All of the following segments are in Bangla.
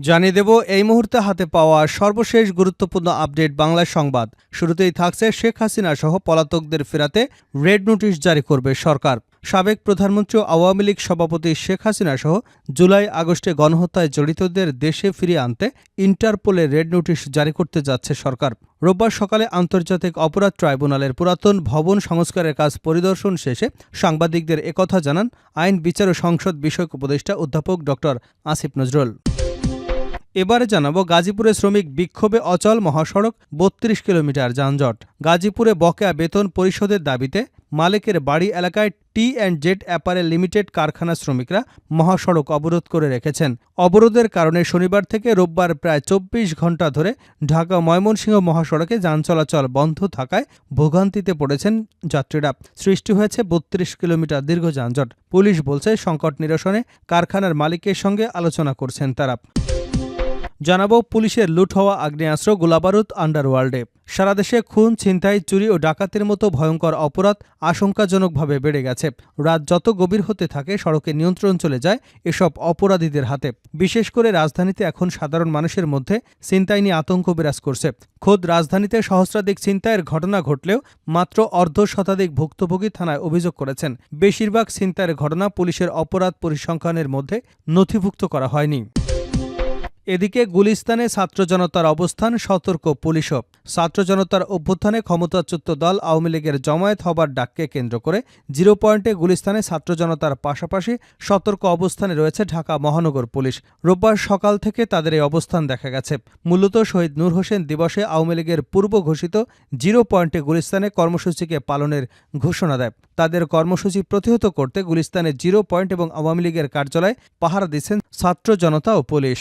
জানিয়ে দেব এই মুহূর্তে হাতে পাওয়া সর্বশেষ গুরুত্বপূর্ণ আপডেট বাংলা সংবাদ। শুরুতেই থাকছে শেখ হাসিনা সহ পলাতকদের ফেরাতে রেড নোটিশ জারি করবে সরকার। সাবেক প্রধানমন্ত্রী আওয়ামী লীগ সভাপতি শেখ হাসিনা সহ জুলাই আগস্টে গণহত্যায় জড়িতদের দেশে ফিরিয়ে আনতে ইন্টারপোলে রেড নোটিশ জারি করতে যাচ্ছে সরকার। রোববার সকালে আন্তর্জাতিক অপরাধ ট্রাইব্যুনালের পুরাতন ভবন সংস্কারের কাজ পরিদর্শন শেষে সাংবাদিকদের একথা জানান আইন বিচার ও সংসদ বিষয়ক উপদেষ্টা অধ্যাপক ড. আসিফ নজরুল। এবারে জানাবো গাজীপুরে শ্রমিক বিক্ষোভে অচল মহাসড়ক, ৩২ কিলোমিটার যানজট। গাজীপুরে বকেয়া বেতন পরিশোধের দাবিতে মালেকের বাড়ি এলাকায় টি&জেড অ্যাপারেল লিমিটেড কারখানা শ্রমিকরা মহাসড়ক অবরোধ করে রেখেছেন। অবরোধের কারণে শনিবার থেকে রোববার প্রায় ২৪ ঘণ্টা ধরে ঢাকা ময়মনসিংহ মহাসড়কে যান চলাচল বন্ধ থাকায় ভোগান্তিতে পড়েছেন যাত্রীরা। সৃষ্টি হয়েছে ৩২ কিলোমিটার দীর্ঘ যানজট। পুলিশ বলছে সংকট নিরসনে কারখানার মালিকের সঙ্গে আলোচনা করছেন তারা। জানাবো পুলিশের লুট হওয়া আগ্নেয়াস্ত্র, গোলাবারুদ আন্ডারওয়ার্ল্ডে। সারা দেশে খুন, ছিনতাই, চুরি ও ডাকাতির মতো ভয়ঙ্কর অপরাধ আশঙ্কাজনকভাবে বেড়ে গেছে। রাত যত গভীর হতে থাকে সড়কে নিয়ন্ত্রণ চলে যায় এসব অপরাধীদের হাতে। বিশেষ করে রাজধানীতে এখন সাধারণ মানুষের মধ্যে ছিনতাই নিয়ে আতঙ্ক বিরাজ করছে। খোদ রাজধানীতে সহস্রাধিক ছিনতাইয়ের ঘটনা ঘটলেও মাত্র অর্ধশতাধিক ভুক্তভোগী থানায় অভিযোগ করেছেন। বেশিরভাগ ছিনতাইয়ের ঘটনা পুলিশের অপরাধ পরিসংখ্যানের মধ্যে নথিভুক্ত করা হয়নি। এদিকে গুলিস্তানে ছাত্র জনতার অবস্থান, সতর্ক পুলিশও। ছাত্র জনতার অভ্যুত্থানে ক্ষমতাচ্যুত দল আওয়ামী লীগের জমায়েত হবার ডাককে কেন্দ্র করে 0 পয়েন্টে গুলিস্তানে ছাত্র জনতার পাশাপাশি সতর্ক অবস্থানে রয়েছে ঢাকা মহানগর পুলিশ। রোববার সকাল থেকে তাদের এই অবস্থান দেখা গেছে। মূলত শহীদ নূর হোসেন দিবসে আওয়ামী লীগের পূর্ব ঘোষিত 0 পয়েন্টে গুলিস্তানে কর্মসূচিকে পালনের ঘোষণা দেয়। তাদের কর্মসূচি প্রতিহত করতে গুলিস্তানে 0 পয়েন্ট এবং আওয়ামী লীগের কার্যালয়ে পাহারা দিচ্ছেন ছাত্র জনতা ও পুলিশ।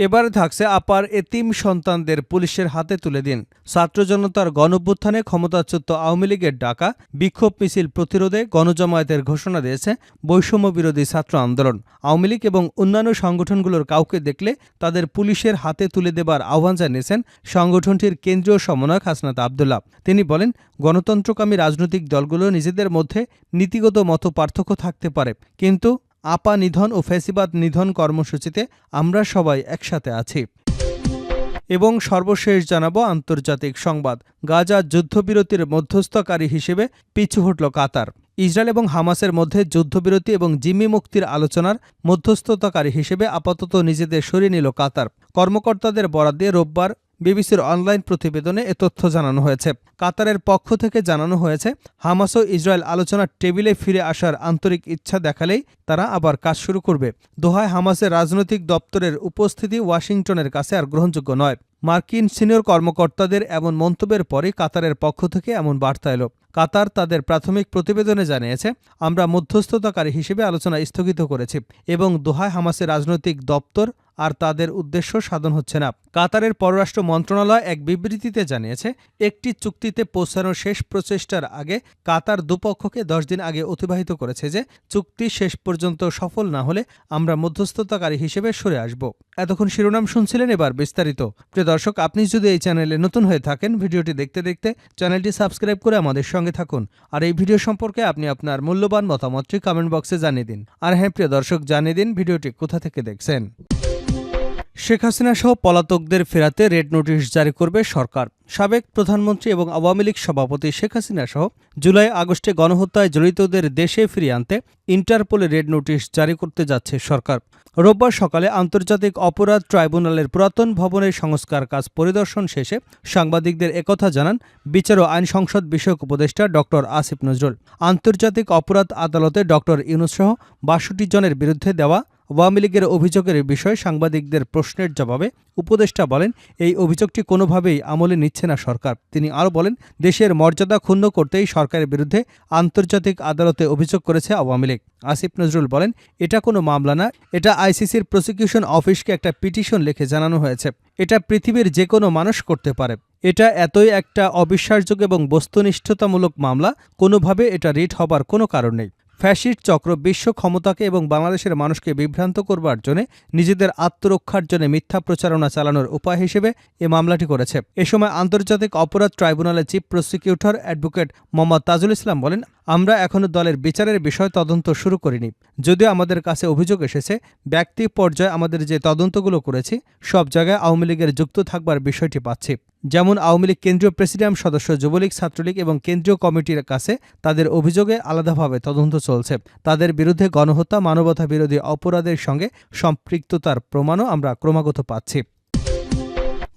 এবারে থাকছে আপার এতিম সন্তানদের পুলিশের হাতে তুলে দিন। ছাত্র জনতার গণঅভ্যুত্থানে ক্ষমতাচ্যুত আওয়ামী লীগের ডাকা বিক্ষোভ মিছিল প্রতিরোধে গণজমায়েতের ঘোষণা দিয়েছে বৈষম্য বিরোধী ছাত্র আন্দোলন। আওয়ামী লীগ এবং অন্যান্য সংগঠনগুলোর কাউকে দেখলে তাদের পুলিশের হাতে তুলে দেবার আহ্বান জানিয়েছেন সংগঠনটির কেন্দ্রীয় সমন্বয়ক হাসনাত আবদুল্লাহ। তিনি বলেন, গণতন্ত্রকামী রাজনৈতিক দলগুলো নিজেদের মধ্যে নীতিগত মতপার্থক্য থাকতে পারে, কিন্তু আপা নিধন ও ফ্যাসিবাদ নিধন কর্মসূচিতে আমরা সবাই একসাথে আছি। এবং সর্বশেষ জানাবো আন্তর্জাতিক সংবাদ। গাজা যুদ্ধবিরতির মধ্যস্থকারী হিসেবে পিছু হটল কাতার। ইসরায়েল এবং হামাসের মধ্যে যুদ্ধবিরতি এবং জিম্মি মুক্তির আলোচনার মধ্যস্থতাকারী হিসেবে আপাতত নিজেদের সরিয়ে নিল কাতার। কর্মকর্তাদের বরাত দিয়ে রোববার বিবিসির অনলাইন প্রতিবেদনে এ তথ্য জানানো হয়েছে। কাতারের পক্ষ থেকে জানানো হয়েছে, হামাস ও ইসরায়েল আলোচনার টেবিলে ফিরে আসার আন্তরিক ইচ্ছা দেখালেই তারা আবার কাজ শুরু করবে। দোহায় হামাসের রাজনৈতিক দপ্তরের উপস্থিতি ওয়াশিংটনের কাছে আর গ্রহণযোগ্য নয়। মার্কিন সিনিয়র কর্মকর্তাদের এমন মন্তব্যের পরই কাতারের পক্ষ থেকে এমন বার্তা এলো। কাতার তাদের প্রাথমিক প্রতিবেদনে জানিয়েছে, আমরা মধ্যস্থতাকারী হিসেবে আলোচনা স্থগিত করেছি এবং দোহায় হামাসের রাজনৈতিক দপ্তর আর তাদের উদ্দেশ্য সাধন হচ্ছে না। কাতারের পররাষ্ট্র মন্ত্রণালয় এক বিবৃতিতে জানিয়েছে, একটি চুক্তিতে পৌঁছানোর শেষ প্রচেষ্টার আগে কাতার দুপক্ষকে 10 দিন আগে অতিবাহিত করেছে যে চুক্তি শেষ পর্যন্ত সফল না হলে আমরা মধ্যস্থতাকারী হিসেবে সরে আসব। এতক্ষণ শিরোনাম শুনছিলেন, এবার বিস্তারিত। প্রিয় দর্শক, আপনি যদি এই চ্যানেলে নতুন হয়ে থাকেন, ভিডিওটি দেখতে দেখতে চ্যানেলটি সাবস্ক্রাইব করে আমাদের সঙ্গে থাকুন। আর এই ভিডিও সম্পর্কে আপনি আপনার মূল্যবান মতামতটি কমেন্ট বক্সে জানিয়ে দিন। আর হ্যাঁ প্রিয় দর্শক, জানিয়ে দিন ভিডিওটি কোথা থেকে দেখছেন। শেখ হাসিনা সহ পলাতকদের ফেরাতে রেড নোটিশ জারি করবে সরকার। সাবেক প্রধানমন্ত্রী এবং আওয়ামী লীগ সভাপতি শেখ হাসিনা সহ জুলাই আগস্টে গণহত্যায় জড়িতদের দেশে ফিরিয়ে আনতে ইন্টারপোলে রেড নোটিশ জারি করতে যাচ্ছে সরকার। রোববার সকালে আন্তর্জাতিক অপরাধ ট্রাইব্যুনালের পুরাতন ভবনের সংস্কার কাজ পরিদর্শন শেষে সাংবাদিকদের একথা জানান বিচার ও আইন সংসদ বিষয়ক উপদেষ্টা ড. আসিফ নজরুল। আন্তর্জাতিক অপরাধ আদালতে ড. ইউনূস সহ ৬২ জনের বিরুদ্ধে দেওয়া আওয়ামী লীগের অভিযোগের বিষয়ে সাংবাদিকদের প্রশ্নের জবাবে উপদেষ্টা বলেন, এই অভিযোগটি কোনোভাবেই আমলে নিচ্ছে না সরকার। তিনি আরও বলেন, দেশের মর্যাদা ক্ষুণ্ণ করতেই সরকারের বিরুদ্ধে আন্তর্জাতিক আদালতে অভিযোগ করেছে আওয়ামী লীগ। আসিফ নজরুল বলেন, এটা কোনো মামলা না, এটা আইসিসির প্রসিকিউশন অফিসকে একটা পিটিশন লিখে জানানো হয়েছে। এটা পৃথিবীর যে কোনো মানুষ করতে পারে। এটা এতই একটা অবিশ্বাসযোগ্য এবং বস্তুনিষ্ঠতামূলক মামলা, কোনোভাবে এটা রিট হবার কোনো কারণ নেই। ফ্যাসিস্ট চক্র বিশ্ব ক্ষমতাকে এবং বাংলাদেশের মানুষকে বিভ্রান্ত করবার জন্য নিজেদের আত্মরক্ষার জন্য মিথ্যা প্রচারণা চালানোর উপায় হিসেবে এ মামলাটি করেছে। এ সময় আন্তর্জাতিক অপরাধ ট্রাইব্যুনালের chief prosecutor advocate Mohammad Tajul Islam বলেন, আমরা এখনো দলের বিচারের বিষয় তদন্ত শুরু করিনি। যদিও আমাদের কাছে অভিযোগ এসেছে, ব্যক্তি পর্যায়ে আমাদের যে তদন্তগুলো করেছি সব জায়গায় আওয়ামী লীগের যুক্ত থাকবার বিষয়টি পাচ্ছি। যেমন আওয়ামী লীগ কেন্দ্রীয় প্রেসিডিয়াম সদস্য, যুবলীগ, ছাত্রলীগ এবং কেন্দ্রীয় কমিটির কাছে তাদের অভিযোগে আলাদাভাবে তদন্ত চলছে। তাদের বিরুদ্ধে গণহত্যা, মানবতা বিরোধী অপরাধের সঙ্গে সম্পৃক্ততার প্রমাণও আমরা ক্রমাগত পাচ্ছি।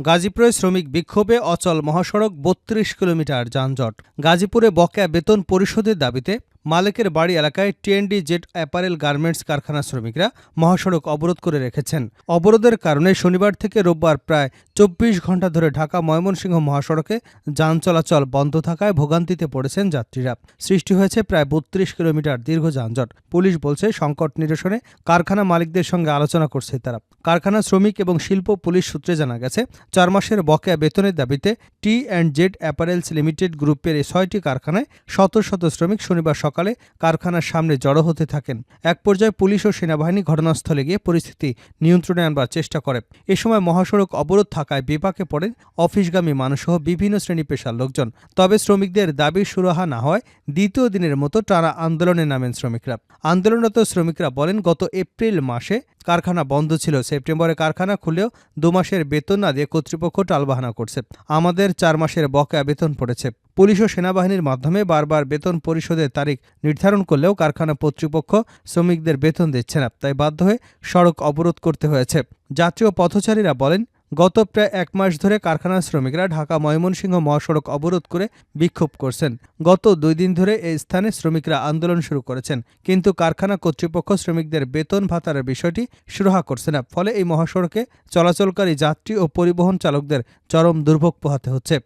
গাজীপুরে শ্রমিক বিক্ষোভে অচল মহাসড়ক, ৩২ কিলোমিটার যানজট। গাজীপুরে বকেয়া বেতন পরিশোধের দাবিতে মালেকের বাড়ি এলাকায় টিএনডি জেড অ্যাপারেল গার্মেন্টস কারখানার শ্রমিকরা মহাসড়ক অবরোধ করে রেখেছেন। অবরোধের কারণে শনিবার থেকে রোববার প্রায় ২৪ ঘণ্টা ধরে ঢাকা ময়মনসিংহ মহাসড়কে যান চলাচল বন্ধ থাকায় ভোগান্তিতে পড়েছেন যাত্রীরা। সৃষ্টি হয়েছে প্রায় ৩২ কিলোমিটার দীর্ঘ যানজট। পুলিশ বলছে, সংকট নিরসনে কারখানা মালিকদের সঙ্গে আলোচনা করছে তারা। কারখানা শ্রমিক এবং শিল্প পুলিশ সূত্রে জানা গেছে, ৪ মাসের বকেয়া বেতনের দাবিতে টি&জেড অ্যাপারেলস লিমিটেড গ্রুপের ৬টি কারখানায় শত শত শ্রমিক শনিবার সকালে কারখানার সামনে জড়ো হতে থাকেন। এক পর্যায়ে পুলিশ ও সেনাবাহিনী ঘটনাস্থলে গিয়ে পরিস্থিতি নিয়ন্ত্রণে আনবার চেষ্টা করে। এ সময় মহাসড়ক অবরোধ থাকায় বিপাকে পড়েন অফিসগামী মানুষসহ বিভিন্ন শ্রেণী পেশার লোকজন। তবে শ্রমিকদের দাবি সুরাহা না হয় দ্বিতীয় দিনের মতো টানা আন্দোলনে নামেন শ্রমিকরা। আন্দোলনরত শ্রমিকরা বলেন, গত এপ্রিল মাসে কারখানা বন্ধ ছিল। সেপ্টেম্বরে কারখানা খুলেও ২ মাসের বেতন না দিয়ে কর্তৃপক্ষ টালবাহানা করছে। আমাদের ৪ মাসের বকেয়া বেতন পড়েছে। পুলিশ ও সেনাবাহিনীর মাধ্যমে বারবার বেতন পরিশোধের তারিখ নির্ধারণ করলেও কারখানা কর্তৃপক্ষ শ্রমিকদের বেতন দিচ্ছে না। তাই বাধ্য হয়ে সড়ক অবরোধ করতে হয়েছে। যাত্রী ও পথচারীরা বলেন, গত প্রায় ১ মাস ধরে কারখানার শ্রমিকরা ঢাকা ময়মনসিংহ মহাসড়ক অবরোধ করে বিক্ষোভ করছেন। গত ২ দিন ধরে এই স্থানে শ্রমিকরা আন্দোলন শুরু করেছেন, কিন্তু কারখানা কর্তৃপক্ষ শ্রমিকদের বেতন ভাতার বিষয়টি সুরাহা করছে না। ফলে এই মহাসড়কে চলাচলকারী যাত্রী ও পরিবহন চালকদের চরম দুর্ভোগ পোহাতে হচ্ছে।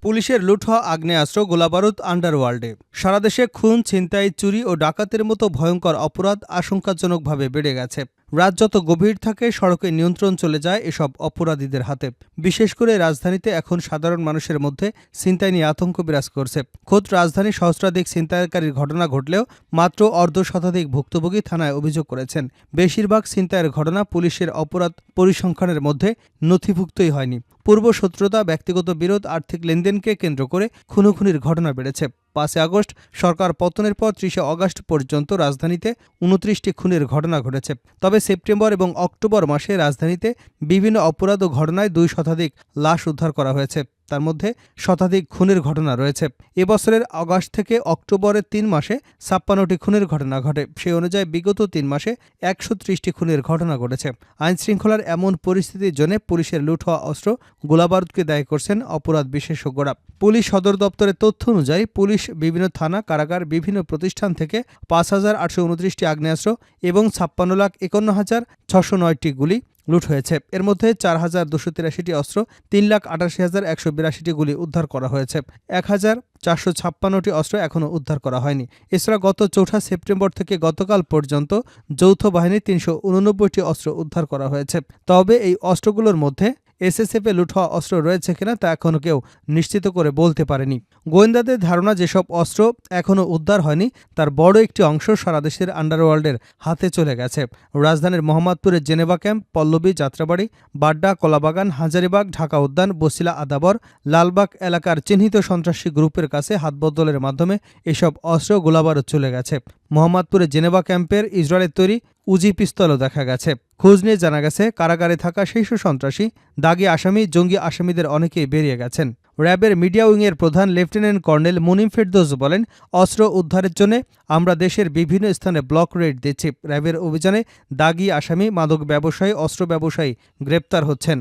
পুলিশের লুট হওয়া আগ্নেয়াস্ত্র, গোলাবারুদ আন্ডারওয়ার্ল্ডে। সারা দেশে খুন, ছিনতাই, চুরি ও ডাকাতের মতো ভয়ঙ্কর অপরাধ আশঙ্কাজনকভাবে বেড়ে গেছে। রাত যত গভীর থাকে, সড়কে নিয়ন্ত্রণ চলে যায় এসব অপরাধীদের হাতে। বিশেষ করে রাজধানীতে এখন সাধারণ মানুষের মধ্যে ছিনতাই নিয়ে আতঙ্ক বিরাজ করছে। খোদ রাজধানী সহস্রাধিক ছিনতাইকারীর ঘটনা ঘটলেও মাত্র অর্ধশতাধিক ভুক্তভোগী থানায় অভিযোগ করেছেন। বেশিরভাগ ছিনতাইয়ের ঘটনা পুলিশের অপরাধ পরিসংখ্যানের মধ্যে নথিভুক্তই হয়নি। পূর্ব শত্রুতা, ব্যক্তিগত বিরোধ, আর্থিক লেনদেনকে কেন্দ্র করে খুনোখুনির ঘটনা বেড়েছে। ৫ আগস্ট সরকার পতনের পর ৩০ আগস্ট পর্যন্ত রাজধানীতে ২৯টি খুনের ঘটনা ঘটেছে। তবে সেপ্টেম্বর এবং অক্টোবর মাসে রাজধানীতে বিভিন্ন অপরাধ ও ঘটনায় ২ শতাধিক লাশ উদ্ধার করা হয়েছে। তার মধ্যে শতাধিক খুনের ঘটনা রয়েছে। এবছরের আগস্ট থেকে অক্টোবরের ৩ মাসে ৫৬টি খুনের ঘটনা ঘটে। সেই অনুযায়ী বিগত ৩ মাসে ১৩০টি খুনের ঘটনা ঘটেছে। আইনশৃঙ্খলার এমন পরিস্থিতির জন্য পুলিশের লুট হওয়া অস্ত্র, গোলাবারুদকে দায়ী করছেন অপরাধ বিশেষজ্ঞরা। পুলিশ সদর দপ্তরের তথ্য অনুযায়ী পুলিশ বিভিন্ন থানা, কারাগার, বিভিন্ন প্রতিষ্ঠান থেকে ৫,৮২৯টি আগ্নেয়াস্ত্র এবং ৫৬,৫১,৬০৯টি গুলি লুট হয়েছে। এর মধ্যে ৪,২৮৩টি অস্ত্র, ৩,৮৮,১৮২টি গুলি উদ্ধার করা হয়েছে। ১,৪৫৬টি অস্ত্র এখনও উদ্ধার করা হয়নি। এছাড়া গত ৪ সেপ্টেম্বর থেকে গতকাল পর্যন্ত যৌথ বাহিনীর ৩৮৯টি অস্ত্র উদ্ধার করা হয়েছে। তবে এই অস্ত্রগুলোর মধ্যে এসএসএফে লুট হওয়া অস্ত্র রয়েছে কিনা তা এখনও কেউ নিশ্চিত করে বলতে পারেনি। গোয়েন্দাদের ধারণা, যেসব অস্ত্র এখনও উদ্ধার হয়নি তার বড় একটি অংশ সারা দেশের আন্ডারওয়ার্ল্ডের হাতে চলে গেছে। রাজধানীর মোহাম্মদপুরের জেনেভা ক্যাম্প, পল্লবী, যাত্রাবাড়ি, বাড্ডা, কলাবাগান, হাজারীবাগ, ঢাকা উদ্যান, বছিলা, আদাবর, লালবাগ এলাকার চিহ্নিত সন্ত্রাসী গ্রুপের কাছে হাতবদলের মাধ্যমে এসব অস্ত্র, গোলাবারুদ চলে গেছে। মোহাম্মদপুরের জেনেভা ক্যাম্পের ইসরায়েলের তৈরি উজি পিস্তলও দেখা গেছে। খোঁজ নিয়ে জানা গেছে, কারাগারে থাকা শীর্ষ সন্ত্রাসী, দাগি আসামি, জঙ্গি আসামিদের অনেকেই বেরিয়ে গেছেন। র্যাবের মিডিয়া উইংয়ের প্রধান লেফটেন্যান্ট কর্নেল মুনিম ফেরদৌস বলেন, অস্ত্র উদ্ধারের জন্য আমরা দেশের বিভিন্ন স্থানে ব্লক রেড দিচ্ছি। র্যাবের অভিযানে দাগি আসামি, মাদক ব্যবসায়ী, অস্ত্র ব্যবসায়ী গ্রেপ্তার হচ্ছেন।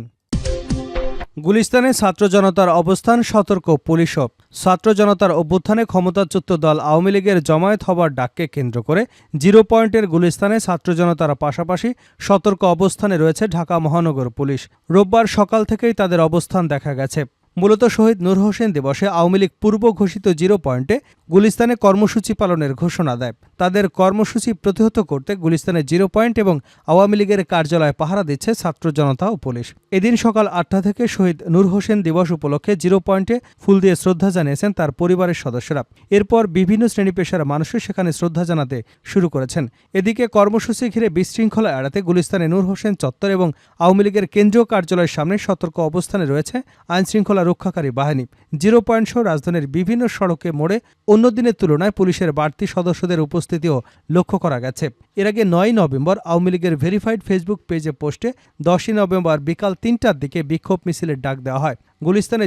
গুলিস্তানে ছাত্র জনতার অবস্থান, সতর্ক পুলিশও। ছাত্র জনতার অভ্যুত্থানে ক্ষমতাচ্যুত দল আওয়ামী লীগের জমায়েত হবার ডাককে কেন্দ্র করে 0 পয়েন্টের গুলিস্তানে ছাত্র জনতার পাশাপাশি সতর্ক অবস্থানে রয়েছে ঢাকা মহানগর পুলিশ। রোববার সকাল থেকেই তাদের অবস্থান দেখা গেছে। মূলত শহীদ নূর হোসেন দিবসে আওয়ামী লীগ পূর্ব ঘোষিত 0 পয়েন্টে গুলিস্তানে কর্মসূচি পালনের ঘোষণা দেয়। তাদের কর্মসূচি প্রতিহত করতে গুলিস্তানের 0 পয়েন্ট এবং আওয়ামী লীগের কার্যালয়ে পাহারা দিচ্ছে ছাত্র জনতা ও পুলিশ। এদিন সকাল 8টা থেকে শহীদ নূর হোসেন দিবস উপলক্ষে 0 পয়েন্টে ফুল দিয়ে শ্রদ্ধা জানিয়েছেন তার পরিবারের সদস্যরা। এরপর বিভিন্ন শ্রেণী পেশার মানুষও সেখানে শ্রদ্ধা জানাতে শুরু করেছেন। এদিকে কর্মসূচি ঘিরে বিশৃঙ্খলা এড়াতে গুলিস্তানে নূর হোসেন চত্বর এবং আওয়ামী লীগের কেন্দ্রীয় কার্যালয়ের সামনে সতর্ক অবস্থানে রয়েছে আইনশৃঙ্খলা রক্ষাকারী বাহিনী। 0 পয়েন্ট সহ রাজধানীর বিভিন্ন সড়কে মোড়ে অন্য দিনের তুলনায় পুলিশের বাড়তি সদস্যদের উপস্থিতিও লক্ষ্য করা গেছে। এর আগে 9 নভেম্বর আওয়ামী লীগের ভেরিফাইড ফেসবুক পেজে পোস্টে 10 নভেম্বর বিকাল 3টার দিকে বিক্ষোভ মিছিলের ডাক দেওয়া হয়। গুলিস্তানের